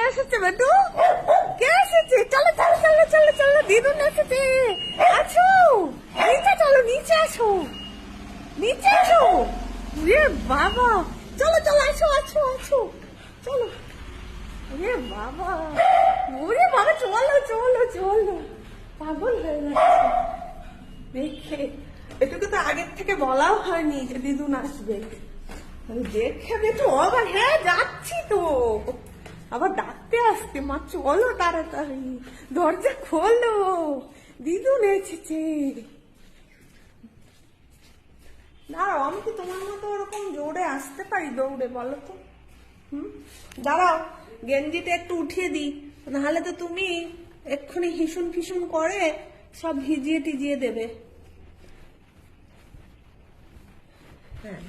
এসেছে বেটু? কে এসেছে? চলো চলো চলো চলো চলো, দিদুন এসেছে। আছো নিচে, চলো নিচে আসো, নিচে আসো। রে বাবা, চলো চলো আসো আসো আসো, চলো। ওরে বাবা, ওরে বাবা, চলো চলো চলো, পাগল হয়ে যাচ্ছে দেখে। এটুকু তো আগের থেকে বলাও হয়নি যে দিদুন আসবে। দেখে বেটু আবার, হ্যাঁ যাচ্ছি তো, আবার ডাকতে আসতে, মা চলো তাড়াতাড়ি, দরজা খোলো, দিদুন এসেছে। দাঁড়াও, আমি কি তোমার মতো ওরকম জোরে আসতে পারি দৌড়ে, বলো তো? দাঁড়াও, গেঞ্জিটা একটু উঠিয়ে দিই, নাহলে তো তুমি এক্ষুনি হিসুন ফিসুন করে সব ভিজিয়ে টিজিয়ে দেবে। হ্যাঁ।